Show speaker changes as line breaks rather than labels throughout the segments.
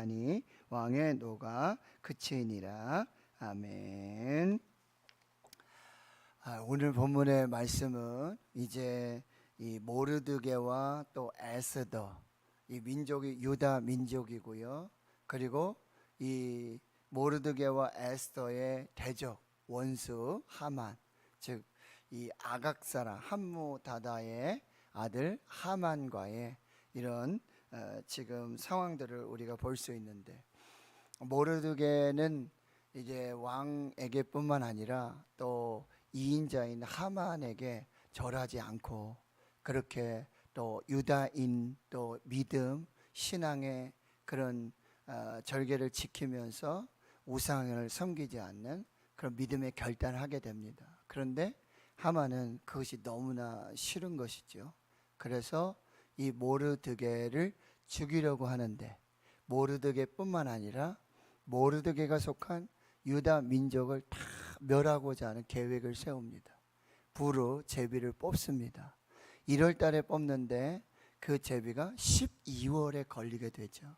하니 왕의 노가 그치니라. 아멘. 오늘 본문의 말씀은 이제 이 모르드게와 또 에스더, 이 민족이 유다 민족이고요. 그리고 이 모르드게와 에스더의 대적 원수 하만, 즉 이 아각 사람 함무다다의 아들 하만과의 이런 지금 상황들을 우리가 볼 수 있는데, 모르드게는 이제 왕에게뿐만 아니라 또 이인자인 하만에게 절하지 않고, 그렇게 또 유다인 또 믿음 신앙의 그런 절개를 지키면서 우상을 섬기지 않는 그런 믿음의 결단을 하게 됩니다. 그런데 하만은 그것이 너무나 싫은 것이죠. 그래서 이 모르드게를 죽이려고 하는데, 모르드게뿐만 아니라 모르드게가 속한 유다 민족을 다 멸하고자 하는 계획을 세웁니다. 부르 제비를 뽑습니다. 1월 달에 뽑는데 그 제비가 12월에 걸리게 되죠.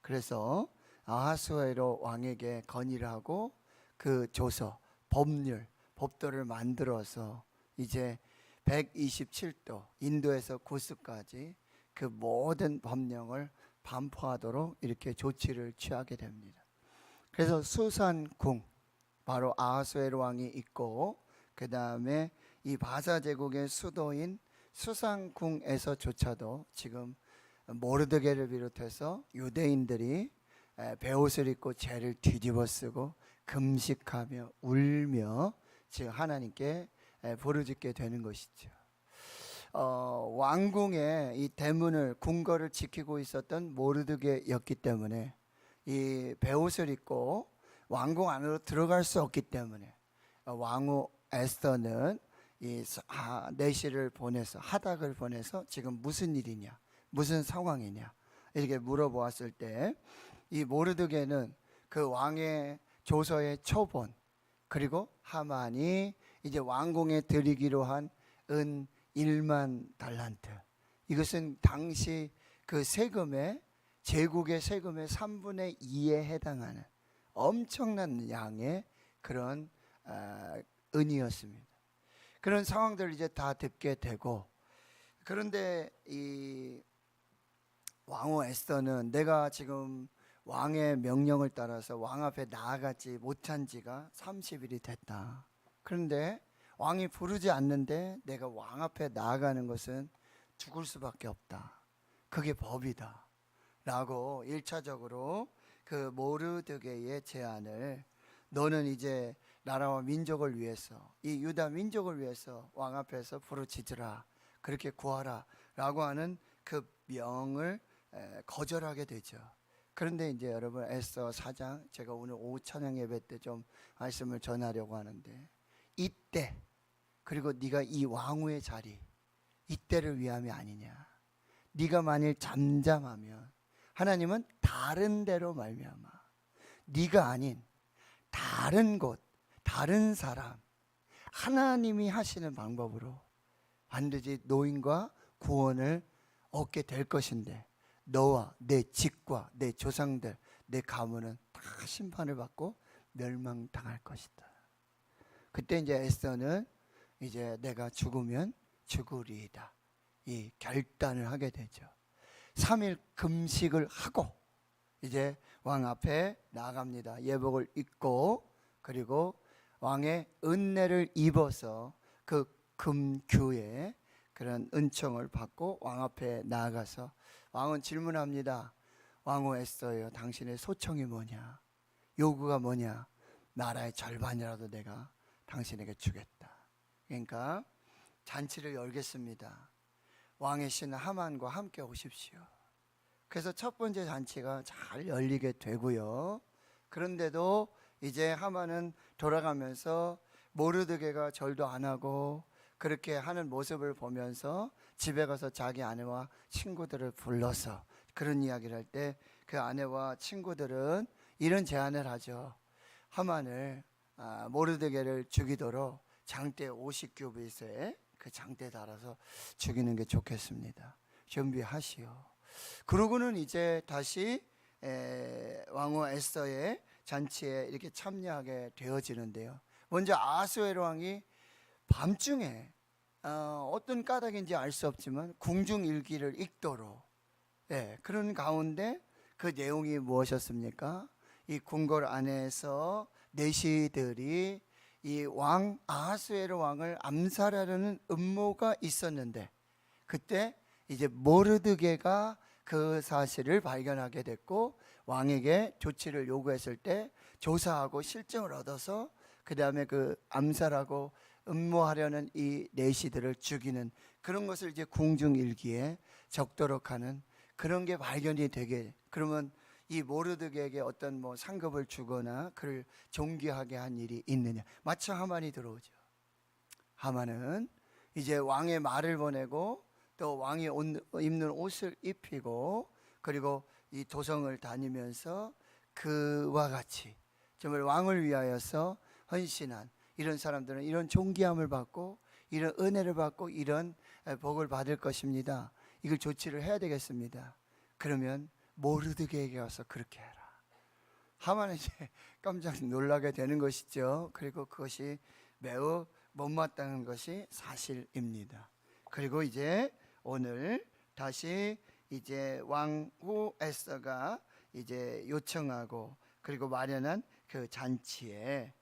그래서 아하수에로 왕에게 건의를 하고 그 조서, 법률, 법도를 만들어서 이제 127도 인도에서 구스까지 그 모든 법령을 반포하도록 이렇게 조치를 취하게 됩니다. 그래서 수산궁, 바로 아하수에로 왕이 있고, 그 다음에 이 바사 제국의 수도인 수산궁에서조차도 지금 모르드게를 비롯해서 유대인들이 베옷을 입고 죄를 뒤집어 쓰고 금식하며 울며 지금 하나님께 부르짖게 되는 것이죠. 왕궁의 이 대문을, 궁궐을 지키고 있었던 모르드게였기 때문에 이 베옷을 입고 왕궁 안으로 들어갈 수 없기 때문에 왕후 에스더는 이 내시를 보내서, 하닥을 보내서 지금 무슨 일이냐, 무슨 상황이냐 이렇게 물어보았을 때, 이 모르드게는 그 왕의 조서의 초본, 그리고 하만이 이제 왕궁에 드리기로 한 은 1만 달란트, 이것은 당시 그 세금의, 제국의 세금의 3분의 2에 해당하는 엄청난 양의 그런 은이었습니다. 그런 상황들을 이제 다 듣게 되고, 그런데 이 왕후 에스더는 내가 지금 왕의 명령을 따라서 왕 앞에 나아가지 못한 지가 30일이 됐다. 그런데 왕이 부르지 않는데 내가 왕 앞에 나아가는 것은 죽을 수밖에 없다. 그게 법이다. 라고 1차적으로 그 모르드게의 제안을, 너는 이제 나라와 민족을 위해서, 이 유다 민족을 위해서 왕 앞에서 부르짖으라, 그렇게 구하라 라고 하는 그 명을 거절하게 되죠. 그런데 이제 여러분, 에스더 4장, 제가 오늘 오후 찬양 예배 때 좀 말씀을 전하려고 하는데, 이때, 그리고 네가 이 왕후의 자리, 이때를 위함이 아니냐. 네가 만일 잠잠하면 하나님은 다른 데로 말미암아 네가 아닌 다른 곳, 다른 사람, 하나님이 하시는 방법으로 반드시 노임과 구원을 얻게 될 것인데, 너와 내 집과 내 조상들, 내 가문은 다 심판을 받고 멸망당할 것이다. 그때 이제 에스더는 이제 내가 죽으면 죽으리이다, 이 결단을 하게 되죠. 3일 금식을 하고 이제 왕 앞에 나갑니다. 예복을 입고, 그리고 왕의 은혜를 입어서 그 금규에 그런 은총을 받고 왕 앞에 나아가서 왕은 질문합니다. 왕후 에스더여, 당신의 소청이 뭐냐, 요구가 뭐냐. 나라의 절반이라도 내가 당신에게 주겠다. 그러니까 잔치를 열겠습니다. 왕의 신 하만과 함께 오십시오. 그래서 첫 번째 잔치가 잘 열리게 되고요. 그런데도 이제 하만은 돌아가면서 모르드게가 절도 안 하고 그렇게 하는 모습을 보면서 집에 가서 자기 아내와 친구들을 불러서 그런 이야기를 할 때, 그 아내와 친구들은 이런 제안을 하죠. 하만을, 모르드게를 죽이도록 장대 50규빗에 그 장대 달아서 죽이는 게 좋겠습니다. 준비하시오. 그러고는 이제 다시 왕후 에스더의 잔치에 이렇게 참여하게 되어지는데요. 먼저 아하수에로 왕이 밤중에 어떤 까닭인지 알 수 없지만 궁중일기를 읽도록, 그런 가운데 그 내용이 무엇이었습니까? 이 궁궐 안에서 내시들이 이 왕 아하수에로 왕을 암살하려는 음모가 있었는데, 그때 이제 모르드게가 그 사실을 발견하게 됐고 왕에게 조치를 요구했을 때 조사하고 실증을 얻어서 그 다음에 그 암살하고 음모하려는 이 내시들을 죽이는 그런 것을 이제 궁중일기에 적도록 하는 그런 게 발견이 되게, 그러면 이 모르드게에게 어떤 뭐 상급을 주거나 그를 존귀하게 한 일이 있느냐? 마침 하만이 들어오죠. 하만은 이제 왕의 말을 보내고 또 왕이 입는 옷을 입히고 그리고 이 도성을 다니면서 그와 같이 정말 왕을 위하여서 헌신한 이런 사람들은 이런 존귀함을 받고 이런 은혜를 받고 이런 복을 받을 것입니다. 이걸 조치를 해야 되겠습니다. 그러면 모르드게에게 와서 그렇게 해라. 하만은 이제 깜짝 놀라게 되는 것이죠. 그리고 그것이 매우 못마땅한 것이 사실입니다. 그리고 이제 오늘 다시 이제 왕후 에스더가 이제 요청하고 그리고 마련한 그 잔치에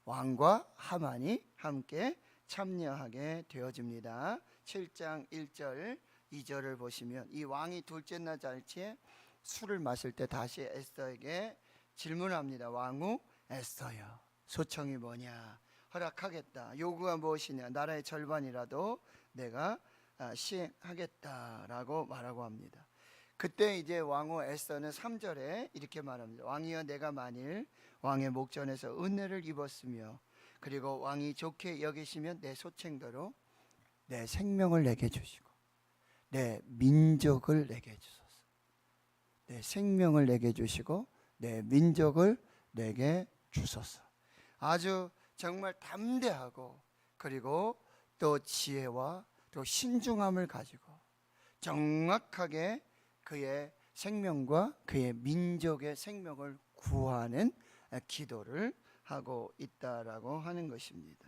왕과 하만이 함께 참여하게 되어집니다. 7장 1절 2절을 보시면 이 왕이 둘째 날 잔치에 술을 마실 때 다시 에스더에게 질문합니다. 왕후 에스더여, 소청이 뭐냐? 허락하겠다. 요구가 무엇이냐? 나라의 절반이라도 내가 시행하겠다라고 말하고 합니다. 그때 이제 왕후 에스더는 3절에 이렇게 말합니다. 왕이여, 내가 만일 왕의 목전에서 은혜를 입었으며 그리고 왕이 좋게 여기시면 내 소책대로 내 생명을 내게 주시고 내 민족을 내게 주소서. 내 생명을 내게 주시고 내 민족을 내게 주소서. 아주 정말 담대하고 그리고 또 지혜와 또 신중함을 가지고 정확하게 그의 생명과 그의 민족의 생명을 구하는 기도를 하고 있다라고 하는 것입니다.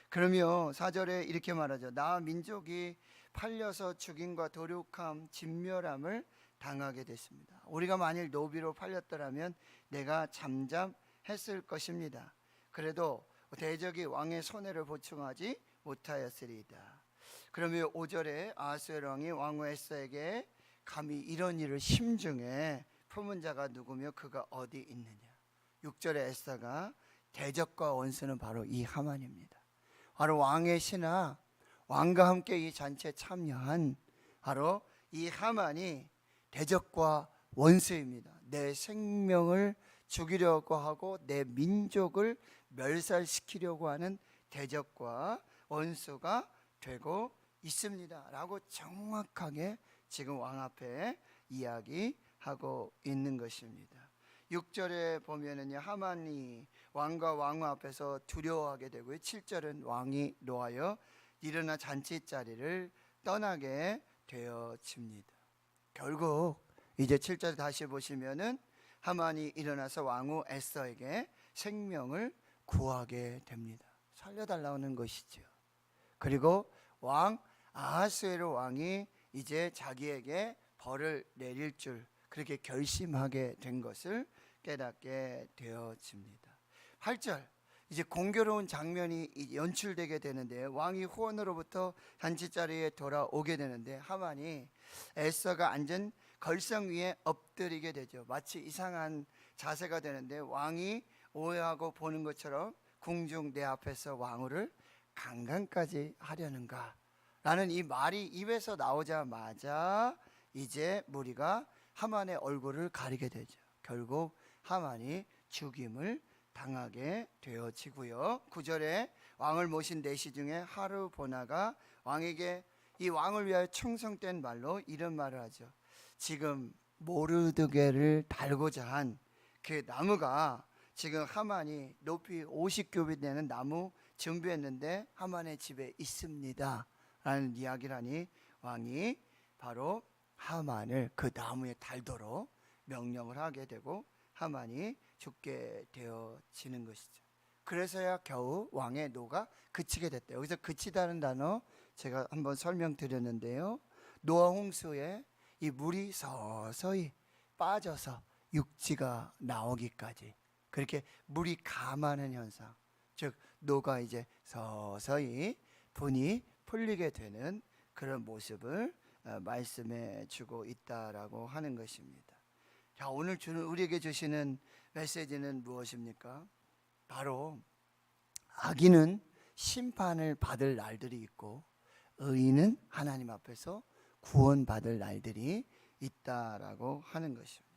그러며 4절에 이렇게 말하죠. 나 민족이 팔려서 죽임과 도륙함, 진멸함을 당하게 됐습니다. 우리가 만일 노비로 팔렸더라면 내가 잠잠했을 것입니다. 그래도 대적이 왕의 손해를 보충하지 못하였으리이다. 그러면 5절에 아하수에로 왕이 왕후 에스더에게 감히 이런 일을 심중에 품은 자가 누구며 그가 어디 있느냐? 6절에 에스더가 대적과 원수는 바로 이 하만입니다. 바로 왕의 신하, 왕과 함께 이 잔치에 참여한 바로 이 하만이 대적과 원수입니다. 내 생명을 죽이려고 하고 내 민족을 멸살시키려고 하는 대적과 원수가 되고 있습니다 라고 정확하게 지금 왕 앞에 이야기하고 있는 것입니다. 6절에 보면은요, 하만이 왕과 왕후 앞에서 두려워하게 되고요, 7절은 왕이 노하여 일어나 잔치 자리를 떠나게 되어집니다. 결국 이제 7절 다시 보시면은 하만이 일어나서 왕후 에스더에게 생명을 구하게 됩니다. 살려달라는 것이죠. 그리고 왕 아하수에로 왕이 이제 자기에게 벌을 내릴 줄 그렇게 결심하게 된 것을 깨닫게 되어집니다. 8절 이제 공교로운 장면이 연출되게 되는데, 왕이 후원으로부터 잔치 자리에 돌아오게 되는데 하만이 에스더가 앉은 걸상 위에 엎드리게 되죠. 마치 이상한 자세가 되는데 왕이 오해하고 보는 것처럼 궁중 내 앞에서 왕후를 강간까지 하려는가 라는 이 말이 입에서 나오자마자 이제 무리가 하만의 얼굴을 가리게 되죠. 결국 하만이 죽임을 당하게 되어지고요. 9절에 왕을 모신 내시 중에 하르보나가 왕에게 이 왕을 위하여 충성된 말로 이런 말을 하죠. 지금 모르드게를 달고자 한 그 나무가 지금 하만이 높이 50규빗 되는 나무 준비했는데 하만의 집에 있습니다 라는 이야기를 하니 왕이 바로 하만을 그 나무에 달도록 명령을 하게 되고 하만이 죽게 되어지는 것이죠. 그래서야 겨우 왕의 노가 그치게 됐대요. 여기서 그치다는 단어 제가 한번 설명드렸는데요. 노아 홍수에 이 물이 서서히 빠져서 육지가 나오기까지, 그렇게 물이 감하는 현상, 즉 노가 이제 서서히 분이 풀리게 되는 그런 모습을 말씀해 주고 있다라고 하는 것입니다. 자, 오늘 우리에게 주시는 메시지는 무엇입니까? 바로 악인은 심판을 받을 날들이 있고 의인은 하나님 앞에서 구원받을 날들이 있다라고 하는 것입니다.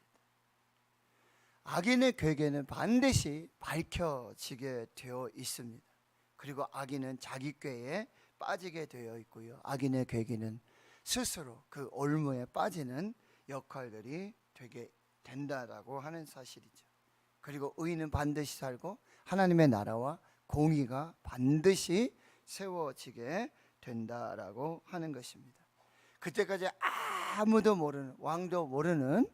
악인의 괴계는 반드시 밝혀지게 되어 있습니다. 그리고 악인은 자기 꾀에 빠지게 되어 있고요. 악인의 괴계는 스스로 그 올무에 빠지는 역할들이 되게 된다라고 하는 사실이죠. 그리고 의인은 반드시 살고 하나님의 나라와 공의가 반드시 세워지게 된다라고 하는 것입니다. 그때까지 아무도 모르는, 왕도 모르는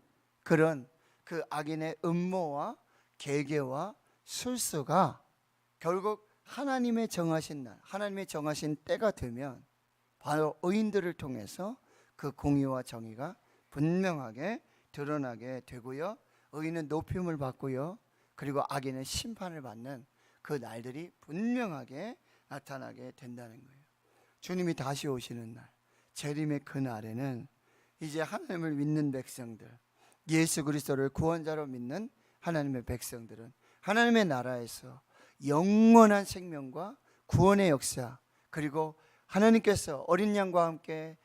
그런 그 악인의 음모와 계계와 술수가 결국 하나님의 정하신 날, 하나님의 정하신 때가 되면 바로 의인들을 통해서 그 공의와 정의가 분명하게 드러나게 되고요. 의인은 높임을 받고요. 그리고 악인은 심판을 받는 그 날들이 분명하게 나타나게 된다는 거예요. 주님이 다시 오시는 날, 재림의 그 날에는 이제 하나님을 믿는 백성들, 예수 그리스도를 구원자로 믿는 하나님의 백성들은 하나님의 나라에서 영원한 생명과 구원의 역사, 그리고 하나님께서 어린 양과 함께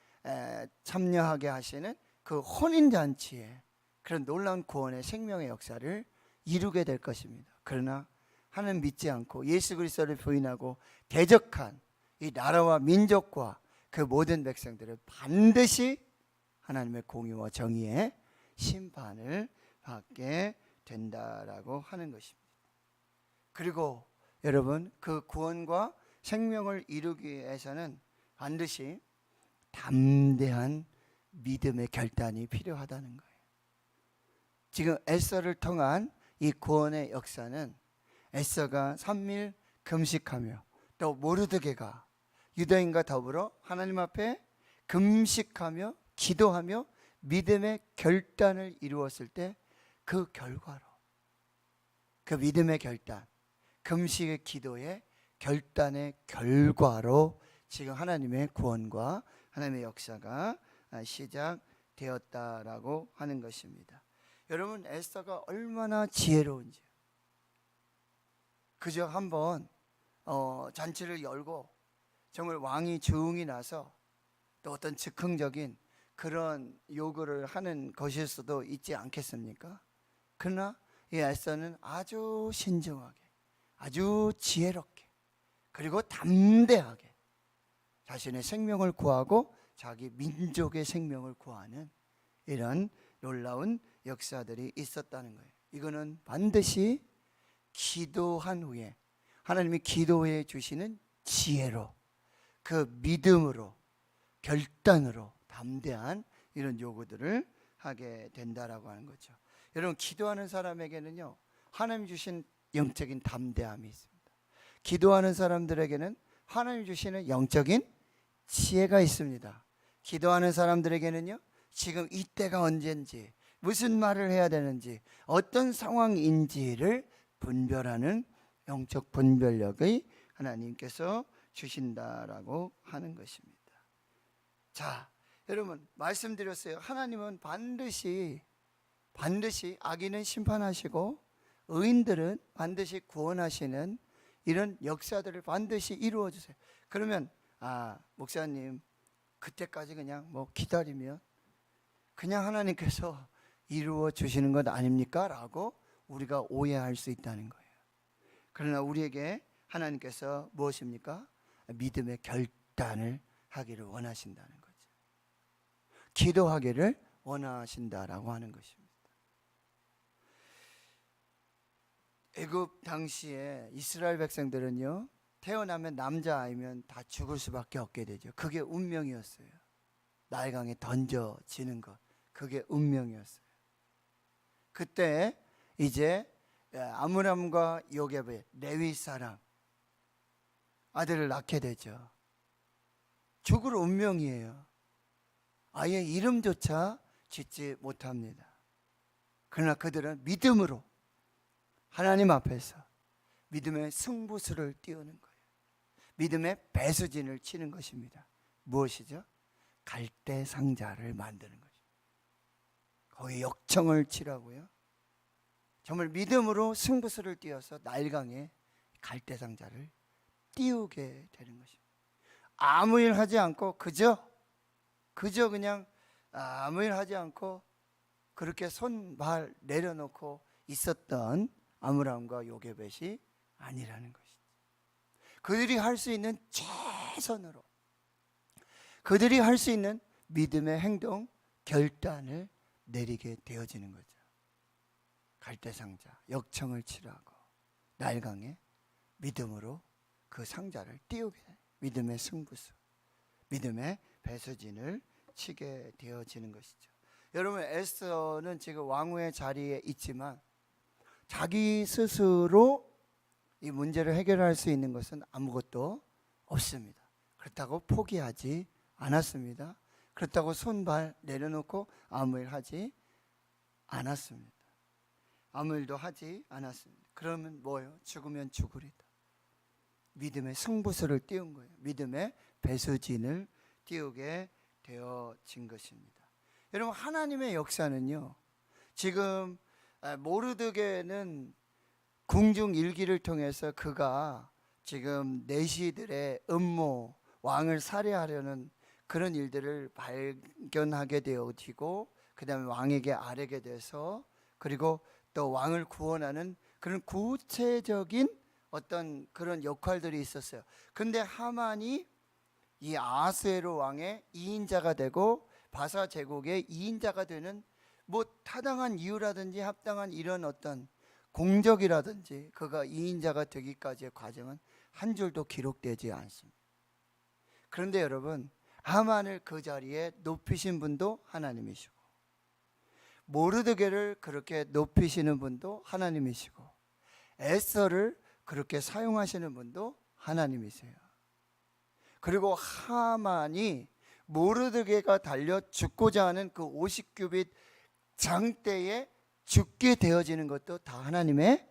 참여하게 하시는 그 혼인잔치에 그런 놀라운 구원의 생명의 역사를 이루게 될 것입니다. 그러나 하나님 믿지 않고 예수 그리스도를 부인하고 대적한 이 나라와 민족과 그 모든 백성들은 반드시 하나님의 공의와 정의의 심판을 받게 된다라고 하는 것입니다. 그리고 여러분, 그 구원과 생명을 이루기 위해서는 반드시 담대한 믿음의 결단이 필요하다는 거예요. 지금 에스더를 통한 이 구원의 역사는 에스더가 3일 금식하며 또 모르드게가 유다인과 더불어 하나님 앞에 금식하며 기도하며 믿음의 결단을 이루었을 때 그 결과로, 그 믿음의 결단, 금식의 기도의 결단의 결과로 지금 하나님의 구원과 하나님의 역사가 시작되었다라고 하는 것입니다. 여러분, 에스더가 얼마나 지혜로운지, 그저 한번 잔치를 열고 정말 왕이 주웅이 나서 또 어떤 즉흥적인 그런 요구를 하는 것일 수도 있지 않겠습니까? 그러나 이 에스더는 아주 신중하게, 아주 지혜롭게, 그리고 담대하게 자신의 생명을 구하고 자기 민족의 생명을 구하는 이런 놀라운 역사들이 있었다는 거예요. 이거는 반드시 기도한 후에 하나님이 기도해 주시는 지혜로, 그 믿음으로, 결단으로 담대한 이런 요구들을 하게 된다라고 하는 거죠. 여러분, 기도하는 사람에게는요, 하나님 주신 영적인 담대함이 있습니다. 기도하는 사람들에게는 하나님 주시는 영적인 지혜가 있습니다. 기도하는 사람들에게는요, 지금 이때가 언제인지, 무슨 말을 해야 되는지, 어떤 상황인지를 분별하는 영적 분별력의 하나님께서 주신다라고 하는 것입니다. 자, 여러분, 말씀드렸어요. 하나님은 반드시 악인은 심판하시고 의인들은 반드시 구원하시는 이런 역사들을 반드시 이루어 주세요. 그러면 목사님, 그때까지 그냥 기다리면 그냥 하나님께서 이루어 주시는 것 아닙니까? 라고 우리가 오해할 수 있다는 거예요. 그러나 우리에게 하나님께서 무엇입니까? 믿음의 결단을 하기를 원하신다는 거죠. 기도하기를 원하신다라고 하는 것입니다. 애굽 당시에 이스라엘 백성들은요, 태어나면 남자아이면 다 죽을 수밖에 없게 되죠. 그게 운명이었어요. 나일강에 던져지는 것, 그게 운명이었어요. 그때 이제 아므람과 요셉의 레위 사람 아들을 낳게 되죠. 죽을 운명이에요. 아예 이름조차 짓지 못합니다. 그러나 그들은 믿음으로 하나님 앞에서 믿음의 승부수를 띄우는 거예요. 믿음의 배수진을 치는 것입니다. 무엇이죠? 갈대 상자를 만드는 거죠. 거기 역청을 치라고요. 정말 믿음으로 승부수를 띄워서 나일강에 갈대 상자를 띄우게 되는 것입니다. 아무 일 하지 않고 그저 그냥 아무 일 하지 않고 그렇게 손발 내려놓고 있었던 아므람과 요게벳이 아니라는 것이죠. 그들이 할 수 있는 최선으로 그들이 할 수 있는 믿음의 행동 결단을 내리게 되어지는 거죠. 갈대상자 역청을 치라고 나일강에 믿음으로 그 상자를 띄우게 돼요. 믿음의 승부수, 믿음의 배수진을 치게 되어지는 것이죠. 여러분, 에스더는 지금 왕후의 자리에 있지만 자기 스스로 이 문제를 해결할 수 있는 것은 아무것도 없습니다. 그렇다고 포기하지 않았습니다. 그렇다고 손발 내려놓고 아무 일 하지 않았습니다. 아무 일도 하지 않았습니다. 그러면 뭐예요? 죽으면 죽으리다. 믿음의 승부수를 띄운 거예요. 믿음의 배수진을 띄우게 되어진 것입니다. 여러분, 하나님의 역사는요, 지금 모르드게는 궁중 일기를 통해서 그가 지금 내시들의 음모, 왕을 살해하려는 그런 일들을 발견하게 되어지고, 그 다음에 왕에게 아뢰게 돼서, 그리고 또 왕을 구원하는 그런 구체적인 어떤 그런 역할들이 있었어요. 그런데 하만이 이 아하스웨로 왕의 2인자가 되고 바사 제국의 2인자가 되는 뭐 타당한 이유라든지 합당한 이런 어떤 공적이라든지 그가 2인자가 되기까지의 과정은 한 줄도 기록되지 않습니다. 그런데 여러분, 하만을 그 자리에 높이신 분도 하나님이시고, 모르드게를 그렇게 높이시는 분도 하나님이시고, 에스더를 그렇게 사용하시는 분도 하나님이세요. 그리고 하만이 모르드게가 달려 죽고자 하는 그 50규빗 장대에 죽게 되어지는 것도 다 하나님의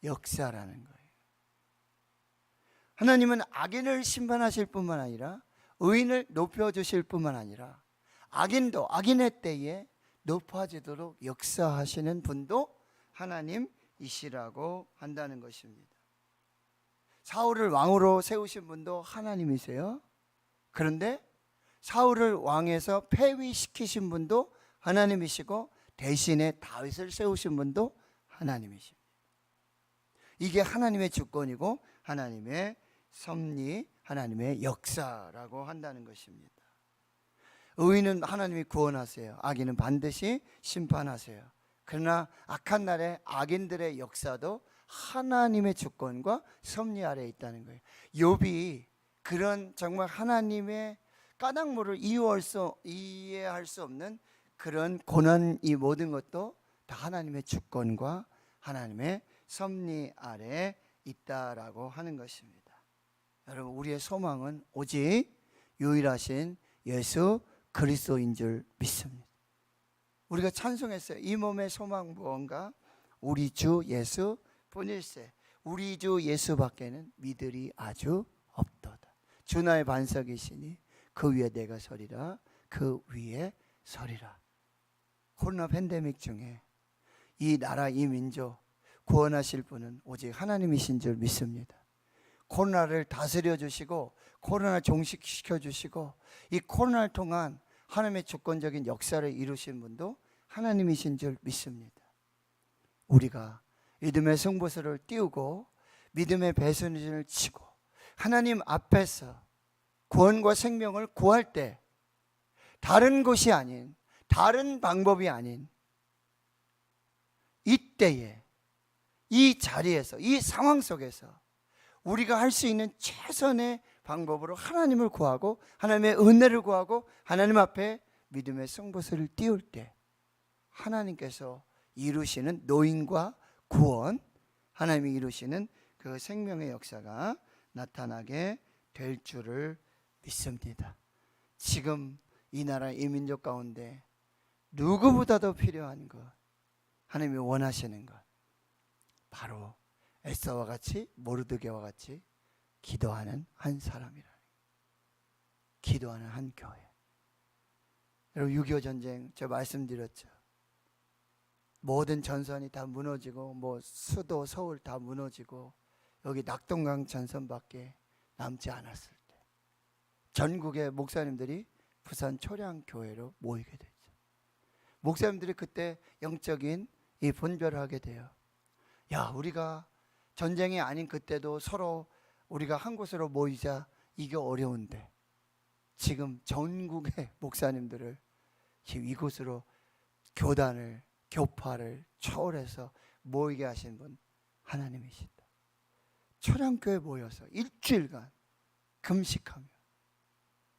역사라는 거예요. 하나님은 악인을 심판하실 뿐만 아니라 의인을 높여주실 뿐만 아니라 악인도 악인의 때에 높아지도록 역사하시는 분도 하나님이시라고 한다는 것입니다. 사울을 왕으로 세우신 분도 하나님이세요. 그런데 사울을 왕에서 폐위시키신 분도 하나님이시고, 대신에 다윗을 세우신 분도 하나님이십니다. 이게 하나님의 주권이고 하나님의 섭리, 하나님의 역사라고 한다는 것입니다. 의인은 하나님이 구원하세요. 악인은 반드시 심판하세요. 그러나 악한 날에 악인들의 역사도 하나님의 주권과 섭리 아래에 있다는 거예요. 욥이 그런 정말 하나님의 까닭모를 이해할 수 없는 그런 고난, 이 모든 것도 다 하나님의 주권과 하나님의 섭리 아래에 있다라고 하는 것입니다. 여러분, 우리의 소망은 오직 유일하신 예수 그리스도인 줄 믿습니다. 우리가 찬송했어요. 이 몸의 소망 무언가? 우리 주 예수 뿐일세. 우리 주 예수밖에는 믿으리 아주 없도다. 주 나의 반석이시니 그 위에 내가 서리라. 그 위에 서리라. 코로나 팬데믹 중에 이 나라, 이 민족 구원하실 분은 오직 하나님이신 줄 믿습니다. 코로나를 다스려 주시고 코로나 종식시켜 주시고 이 코로나를 통한 하나님의 주권적인 역사를 이루신 분도 하나님이신 줄 믿습니다. 우리가 믿음의 승부수를 띄우고 믿음의 배수진을 치고 하나님 앞에서 구원과 생명을 구할 때 다른 곳이 아닌, 다른 방법이 아닌 이때에, 이 자리에서, 이 상황 속에서 우리가 할 수 있는 최선의 방법으로 하나님을 구하고 하나님의 은혜를 구하고 하나님 앞에 믿음의 승부수를 띄울 때 하나님께서 이루시는 노임과 구원, 하나님이 이루시는 그 생명의 역사가 나타나게 될 줄을 믿습니다. 지금 이 나라 이 민족 가운데 누구보다도 필요한 것, 하나님이 원하시는 것, 바로 에스더와 같이 모르드게와 같이 기도하는 한 사람이라. 기도하는 한 교회. 여러분 6.25 전쟁 제가 말씀드렸죠. 모든 전선이 다 무너지고 뭐 수도 서울 다 무너지고 여기 낙동강 전선밖에 남지 않았을 때 전국의 목사님들이 부산 초량교회로 모이게 되죠. 목사님들이 그때 영적인 이 분별을 하게 돼요. 야, 우리가 전쟁이 아닌 그때도 서로 우리가 한 곳으로 모이자. 이게 어려운데 지금 전국의 목사님들을 지금 이곳으로 교단을, 교파를 초월해서 모이게 하신 분 하나님이시다. 초량교회 모여서 일주일간 금식하며,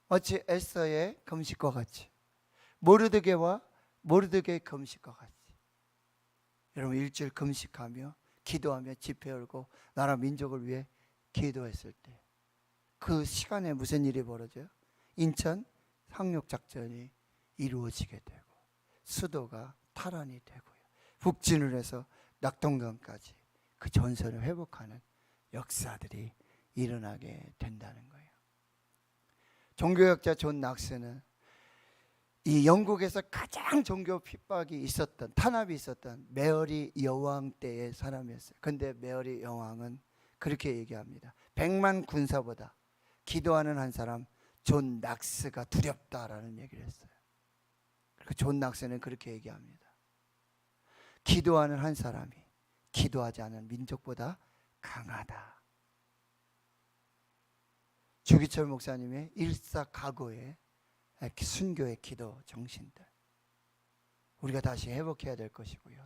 어찌 에스더의 금식과 같이, 모르드게와 모르드게의 금식과 같이 여러분 일주일 금식하며 기도하며 집회 열고 나라 민족을 위해 기도했을 때 그 시간에 무슨 일이 벌어져요? 인천 상륙작전이 이루어지게 되고 수도가 탈환이 되고요. 북진을 해서 낙동강까지 그 전선을 회복하는 역사들이 일어나게 된다는 거예요. 종교학자 존 낙스는 이 영국에서 가장 종교 핍박이 있었던, 탄압이 있었던 메어리 여왕 때의 사람이었어요. 근데 메어리 여왕은 그렇게 얘기합니다. 100만 군사보다 기도하는 한 사람 존 낙스가 두렵다라는 얘기를 했어요. 그리고 존 낙스는 그렇게 얘기합니다. 기도하는 한 사람이 기도하지 않은 민족보다 강하다. 주기철 목사님의 일사각오의 순교의 기도 정신들 우리가 다시 회복해야 될 것이고요.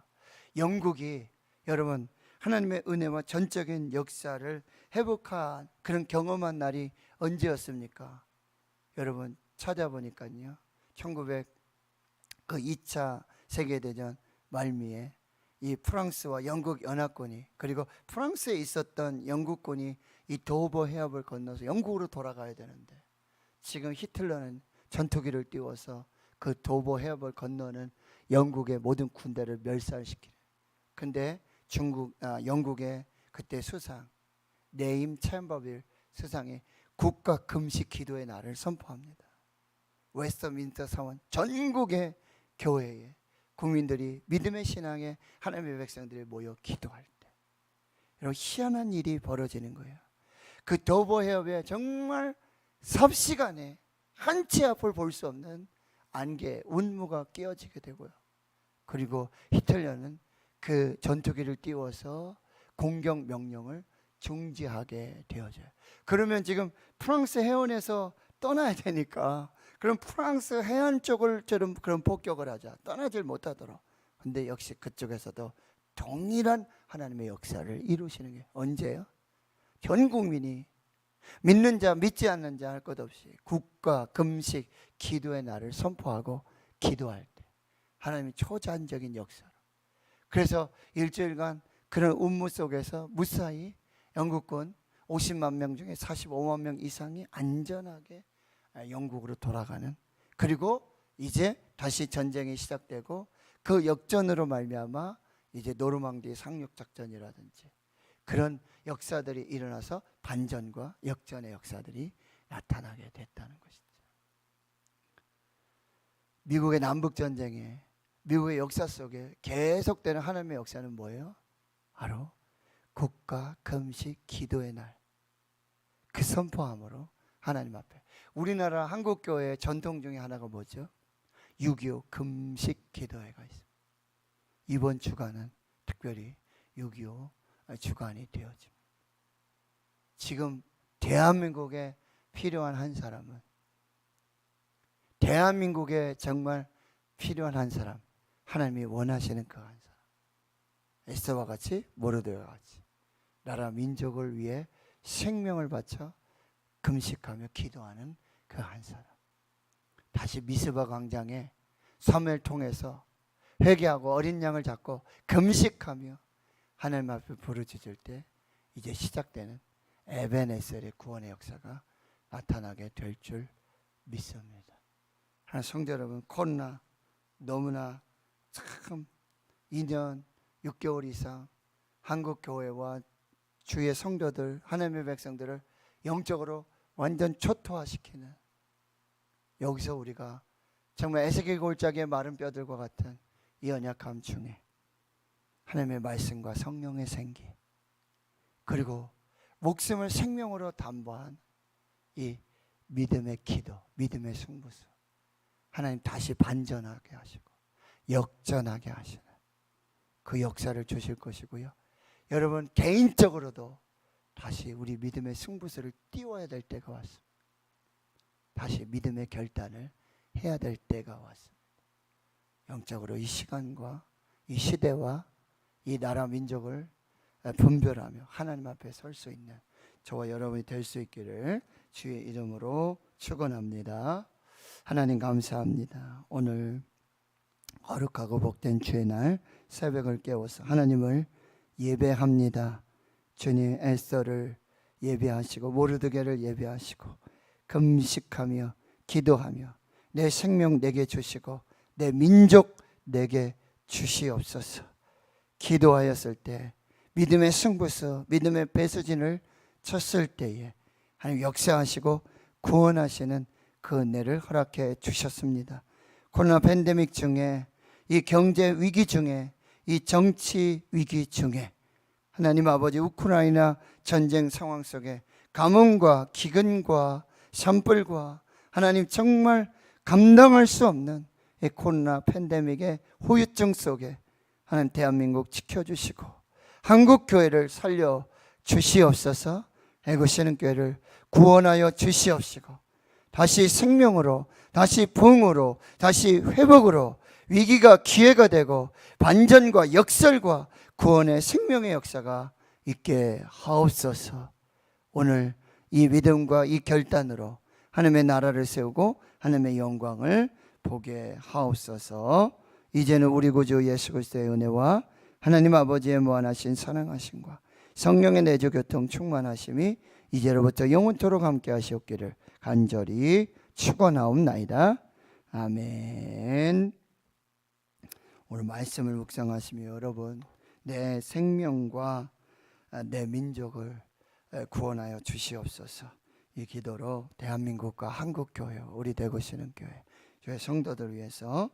영국이 여러분 하나님의 은혜와 전적인 역사를 회복한 그런 경험한 날이 언제였습니까? 여러분 찾아보니까요. 2차 세계대전 말미에 이 프랑스와 영국 연합군이, 그리고 프랑스에 있었던 영국군이 이 도버 해협을 건너서 영국으로 돌아가야 되는데 지금 히틀러는 전투기를 띄워서 그 도버 해협을 건너는 영국의 모든 군대를 멸살시키는. 근데 영국의 그때 수상 네임 챔버빌 수상이 국가 금식 기도의 날을 선포합니다. 웨스트민스터 사원 전국의 교회에 국민들이 믿음의 신앙에 하나님의 백성들이 모여 기도할 때 이런 희한한 일이 벌어지는 거예요. 그 도버 해협에 정말 삽시간에 한 치 앞을 볼 수 없는 안개, 운무가 끼어지게 되고요. 그리고 히틀러는 그 전투기를 띄워서 공격 명령을 중지하게 되어져요. 그러면 지금 프랑스 해원에서 떠나야 되니까 그럼 프랑스 해안 쪽을 그런 폭격을 하자. 떠나질 못하도록. 근데 역시 그쪽에서도 동일한 하나님의 역사를 이루시는 게 언제예요? 전 국민이 믿는 자 믿지 않는 자 할 것 없이 국가 금식 기도의 날을 선포하고 기도할 때 하나님이 초자연적인 역사로, 그래서 일주일간 그런 운무 속에서 무사히 영국군 50만 명 중에 45만 명 이상이 안전하게 영국으로 돌아가는, 그리고 이제 다시 전쟁이 시작되고 그 역전으로 말미암아 이제 노르망디 상륙작전이라든지 그런 역사들이 일어나서 반전과 역전의 역사들이 나타나게 됐다는 것이죠. 미국의 남북전쟁에, 미국의 역사 속에 계속되는 하나님의 역사는 뭐예요? 바로 국가 금식 기도의 날, 그 선포함으로 하나님 앞에. 우리나라 한국교회의 전통 중에 하나가 뭐죠? 6.25 금식 기도회가 있습니다. 이번 주간은 특별히 6.25 주간이 되어집니다. 지금 대한민국에 필요한 한 사람은, 대한민국에 정말 필요한 한 사람, 하나님이 원하시는 그 한 사람, 에스더와 같이 모르드게와 같이 나라 민족을 위해 생명을 바쳐 금식하며 기도하는 그 한 사람. 다시 미스바 광장에 사무엘 통해서 회개하고 어린 양을 잡고 금식하며 하나님 앞에 부르짖을 때 이제 시작되는 에베네셀의 구원의 역사가 나타나게 될 줄 믿습니다. 하나님 성도 여러분, 코로나 너무나 참 2년 6개월 이상 한국 교회와 주의 성도들, 하나님의 백성들을 영적으로 완전 초토화시키는, 여기서 우리가 정말 에스겔 골짜기의 마른 뼈들과 같은 이 연약함 중에 하나님의 말씀과 성령의 생기, 그리고 목숨을 생명으로 담보한 이 믿음의 기도, 믿음의 승부수, 하나님 다시 반전하게 하시고 역전하게 하시는 그 역사를 주실 것이고요. 여러분 개인적으로도 다시 우리 믿음의 승부수를 띄워야 될 때가 왔습니다. 다시 믿음의 결단을 해야 될 때가 왔습니다. 영적으로 이 시간과 이 시대와 이 나라 민족을 분별하며 하나님 앞에 설 수 있는 저와 여러분이 될 수 있기를 주의 이름으로 축원합니다. 하나님 감사합니다. 오늘 거룩하고 복된 주의 날 새벽을 깨워서 하나님을 예배합니다. 주님, 에스더를 예배하시고 모르드게를 예배하시고 금식하며 기도하며 내 생명 내게 주시고 내 민족 내게 주시옵소서. 기도하였을 때 믿음의 승부수, 믿음의 배수진을 쳤을 때에 하나님 역사하시고 구원하시는 그 은혜를 허락해 주셨습니다. 코로나 팬데믹 중에, 이 경제 위기 중에, 이 정치 위기 중에 하나님 아버지 우크라이나 전쟁 상황 속에 가뭄과 기근과 산불과 하나님 정말 감당할 수 없는 이 코로나 팬데믹의 후유증 속에 하나님 대한민국 지켜주시고 한국 교회를 살려 주시옵소서. 애굽시는 교회를 구원하여 주시옵시고 다시 생명으로, 다시 부흥으로, 다시 회복으로 위기가 기회가 되고 반전과 역설과 구원의 생명의 역사가 있게 하옵소서. 오늘 이 믿음과 이 결단으로 하나님의 나라를 세우고 하나님의 영광을 보게 하옵소서. 이제는 우리 구주 예수 그리스도의 은혜와 하나님 아버지의 무한하신 사랑하심과 성령의 내주 교통 충만하심이 이제로부터 영원토록 함께 하시옵기를 간절히 축원하옵나이다. 아멘. 오늘 말씀을 묵상하시며 여러분, 내 생명과 내 민족을 구원하여 주시옵소서. 이 기도로 대한민국과 한국교회, 우리 대구시는 교회, 교회 성도들 위해서